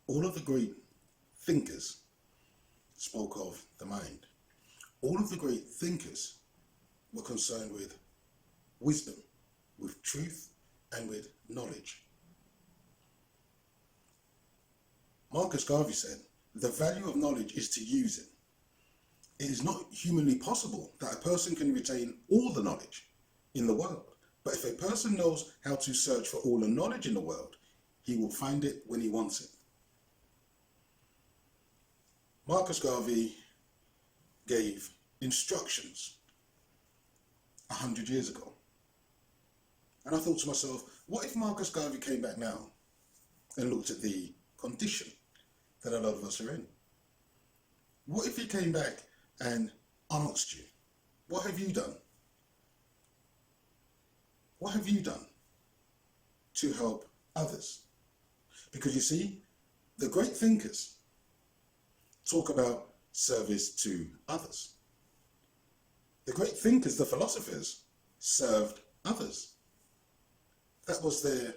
All of the great thinkers spoke of the mind. All of the great thinkers were concerned with wisdom, with truth, and with knowledge. Marcus Garvey said, the value of knowledge is to use it. It is not humanly possible that a person can retain all the knowledge in the world. But if a person knows how to search for all the knowledge in the world, he will find it when he wants it. Marcus Garvey gave instructions 100 years ago. And I thought to myself, what if Marcus Garvey came back now and looked at the condition that a lot of us are in? What if he came back and asked you, what have you done? What have you done to help others? Because you see, the great thinkers talk about service to others. The great thinkers, the philosophers, served others. That was their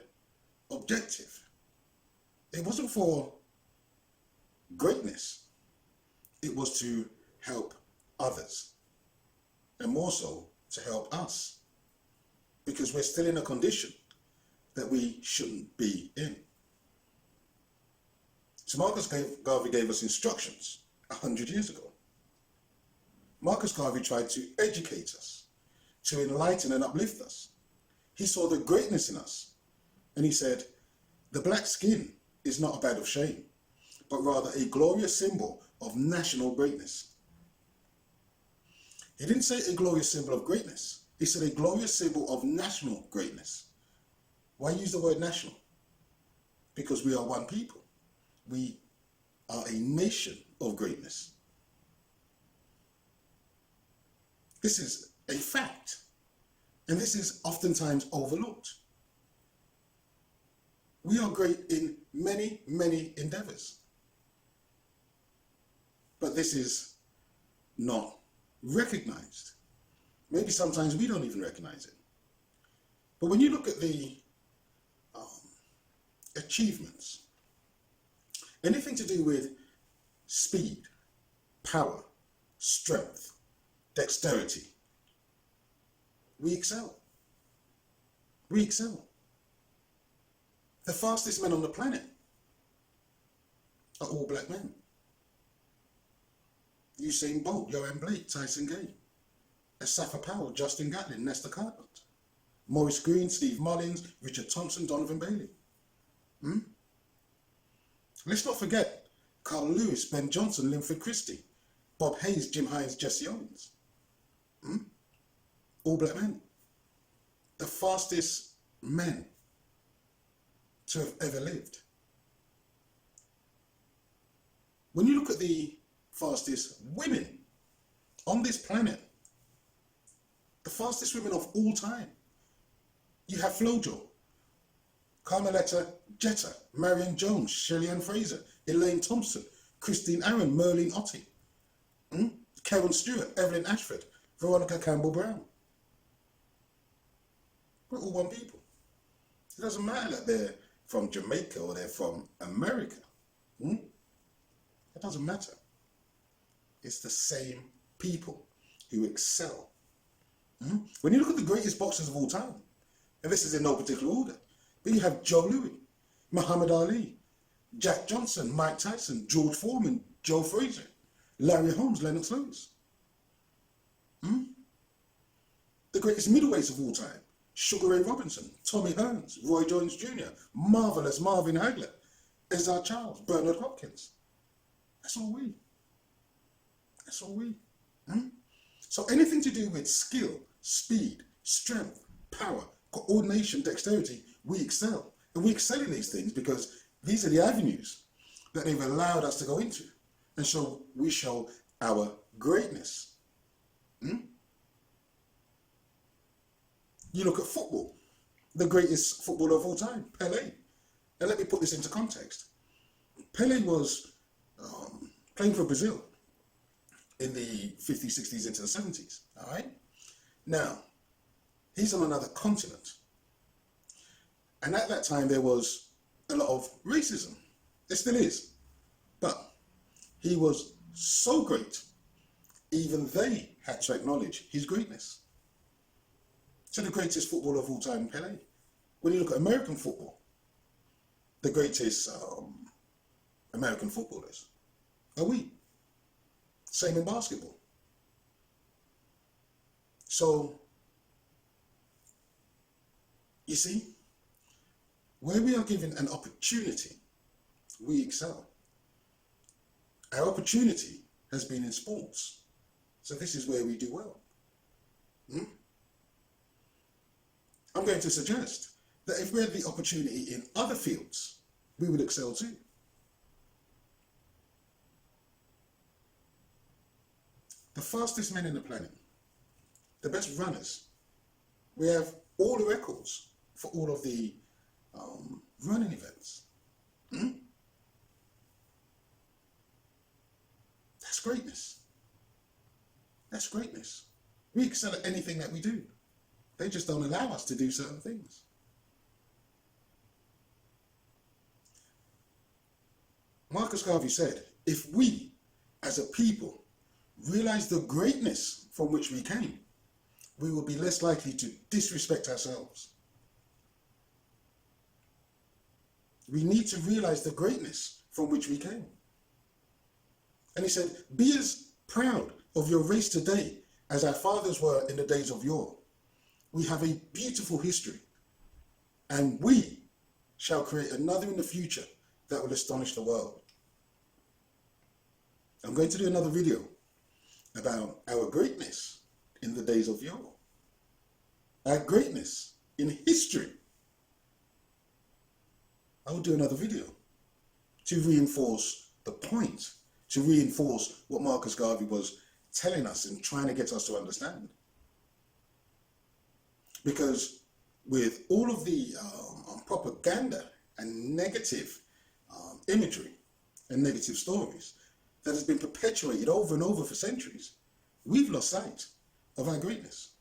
objective. It wasn't for greatness. It was to help others, and more so to help us, because we're still in a condition that we shouldn't be in. So Marcus Garvey gave us instructions 100 years ago. Marcus Garvey tried to educate us, to enlighten and uplift us. He saw the greatness in us, and he said, the black skin is not a badge of shame, but rather a glorious symbol of national greatness. He didn't say a glorious symbol of greatness. He said a glorious symbol of national greatness. Why use the word national? Because we are one people. We are a nation of greatness. This is a fact, and this is oftentimes overlooked. We are great in many, many endeavors, but this is not recognized. Maybe sometimes we don't even recognize it. But when you look at the achievements, anything to do with speed, power, strength, dexterity, we excel. We excel. The fastest men on the planet are all black men. Usain Bolt, Joanne Blake, Tyson Gay, Asafa Powell, Justin Gatlin, Nestor Cartwright, Maurice Green, Steve Mullins, Richard Thompson, Donovan Bailey. Let's not forget Carl Lewis, Ben Johnson, Linford Christie, Bob Hayes, Jim Hines, Jesse Owens. All black men. The fastest men to have ever lived. When you look at the fastest women on this planet, the fastest women of all time, you have Flojo, Carmeletta Jetta, Marion Jones, Shelley Ann Fraser, Elaine Thompson, Christine Aaron, Merlene Ottey, Karen Stewart, Evelyn Ashford, Veronica Campbell-Brown. We're all one people. It doesn't matter that they're from Jamaica or they're from America. It doesn't matter. It's the same people who excel. When you look at the greatest boxers of all time, and this is in no particular order, but you have Joe Louis, Muhammad Ali, Jack Johnson, Mike Tyson, George Foreman, Joe Frazier, Larry Holmes, Lennox Lewis. The greatest middleweights of all time, Sugar Ray Robinson, Tommy Hearns, Roy Jones Jr., Marvelous Marvin Hagler, Ezra Charles, Bernard Hopkins. That's all we. That's all we. So anything to do with skill, speed, strength, power, coordination, dexterity, we excel. And we excel in these things because these are the avenues that they've allowed us to go into. And so we show our greatness. You look at football, the greatest footballer of all time, Pelé. And let me put this into context. Pelé was playing for Brazil in the 50s, 60s, into the 70s, all right? Now, he's on another continent. And at that time, there was a lot of racism. It still is. But he was so great, even they had to acknowledge his greatness. So the greatest footballer of all time, Pelé. When you look at American football, the greatest American footballers are we. Same in basketball. So, you see, where we are given an opportunity, we excel. Our opportunity has been in sports. So this is where we do well. I'm going to suggest that if we had the opportunity in other fields, we would excel too. The fastest men in the planet, the best runners, we have all the records for all of the running events. That's greatness. That's greatness. We excel at anything that we do. They just don't allow us to do certain things. Marcus Garvey said, if we, as a people, realize the greatness from which we came, we will be less likely to disrespect ourselves. We need to realize the greatness from which we came. And he said, be as proud of your race today as our fathers were in the days of yore. We have a beautiful history, and we shall create another in the future that will astonish the world. I'm going to do another video about our greatness in the days of yore. Our greatness in history. I will do another video to reinforce the point, to reinforce what Marcus Garvey was telling us and trying to get us to understand. Because with all of the propaganda and negative imagery and negative stories that has been perpetuated over and over for centuries, we've lost sight of our greatness.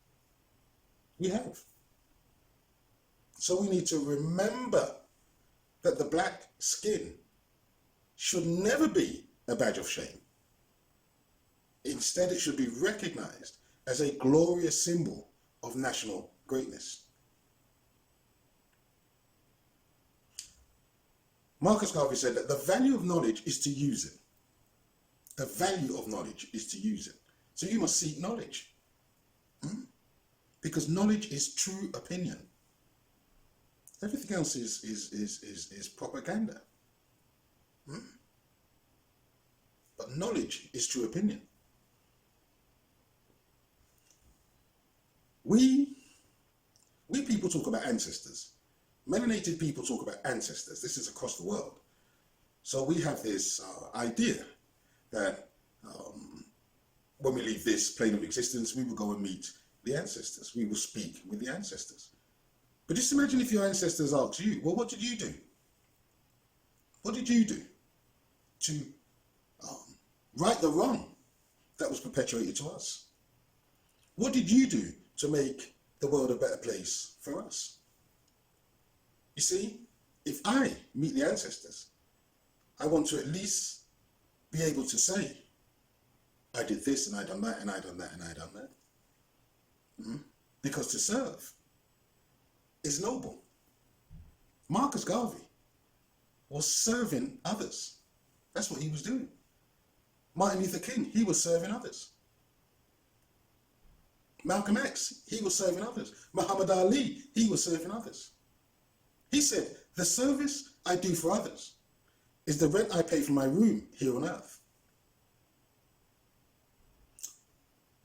We have. So we need to remember that the black skin should never be a badge of shame. Instead, it should be recognized as a glorious symbol of national greatness. Marcus Garvey said that the value of knowledge is to use it. The value of knowledge is to use it. So you must seek knowledge. Because knowledge is true opinion. Everything else is propaganda. But knowledge is true opinion. We people talk about ancestors. Melanated people talk about ancestors. This is across the world. So we have this idea that when we leave this plane of existence, we will go and meet the ancestors. We will speak with the ancestors. But just imagine if your ancestors asked you, well, what did you do? What did you do to right the wrong that was perpetuated to us? What did you do to make the world a better place for us? You see, if I meet the ancestors, I want to at least be able to say, I did this and I done that and I done that and I done that. Because to serve is noble. Marcus Garvey was serving others. That's what he was doing. Martin Luther King, he was serving others. Malcolm X, he was serving others. Muhammad Ali, he was serving others. He said, the service I do for others is the rent I pay for my room here on earth.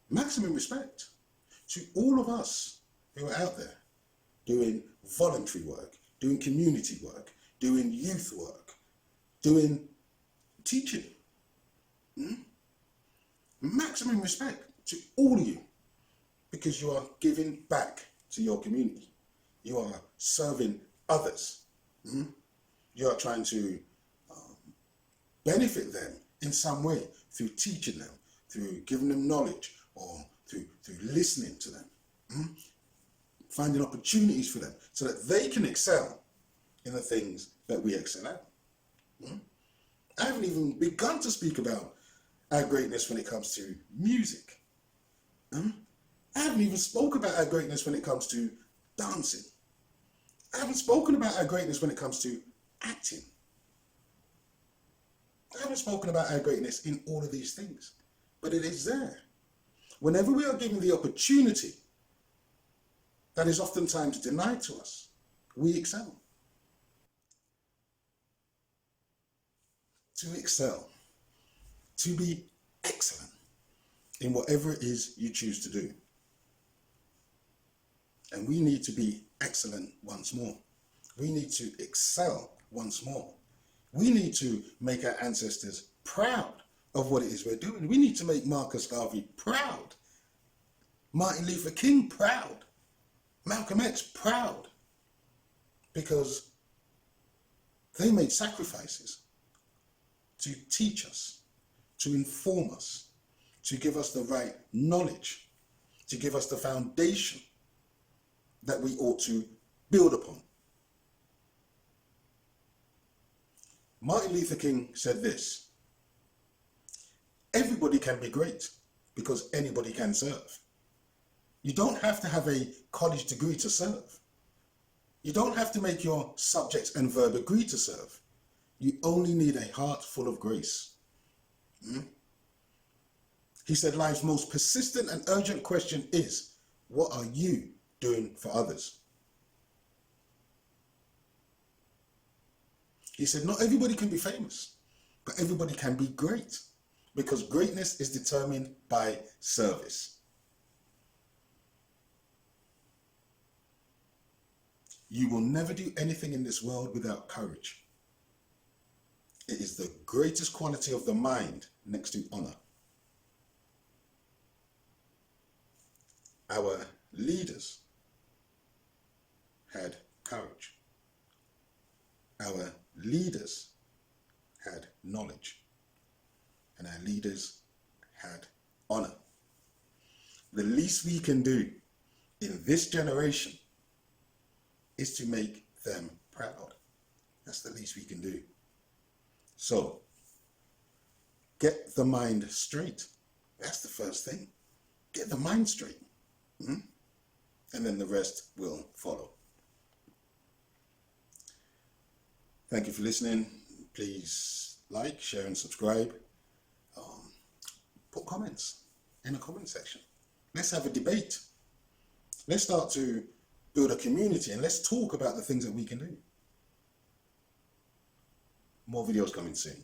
Maximum respect to all of us who are out there doing voluntary work, doing community work, doing youth work, doing teaching. Maximum respect to all of you, because you are giving back to your community. You are serving others. You are trying to benefit them in some way through teaching them, through giving them knowledge, or through listening to them. Finding opportunities for them so that they can excel in the things that we excel at. I haven't even begun to speak about our greatness when it comes to music. I haven't even spoke about our greatness when it comes to dancing. I haven't spoken about our greatness when it comes to acting. I haven't spoken about our greatness in all of these things, but it is there. Whenever we are given the opportunity that is oftentimes denied to us, we excel. To excel, to be excellent in whatever it is you choose to do. And we need to be excellent once more. We need to excel once more. We need to make our ancestors proud of what it is we're doing. We need to make Marcus Garvey proud, Martin Luther King proud, Malcolm X proud, because they made sacrifices to teach us, to inform us, to give us the right knowledge, to give us the foundation that we ought to build upon. Martin Luther King said this: everybody can be great because anybody can serve. You don't have to have a college degree to serve. You don't have to make your subject and verb agree to serve. You only need a heart full of grace. He said life's most persistent and urgent question is, what are you doing for others? He said not everybody can be famous, but everybody can be great, because greatness is determined by service. You will never do anything in this world without courage. It is the greatest quality of the mind next to honor. Our leaders had courage. Our leaders had knowledge. And our leaders had honor. The least we can do in this generation is to make them proud. That's the least we can do. So, get the mind straight. That's the first thing. Get the mind straight. And then the rest will follow. Thank you for listening. Please like, share and subscribe. Put comments in the comment section. Let's have a debate. Let's start to build a community and let's talk about the things that we can do. More videos coming soon.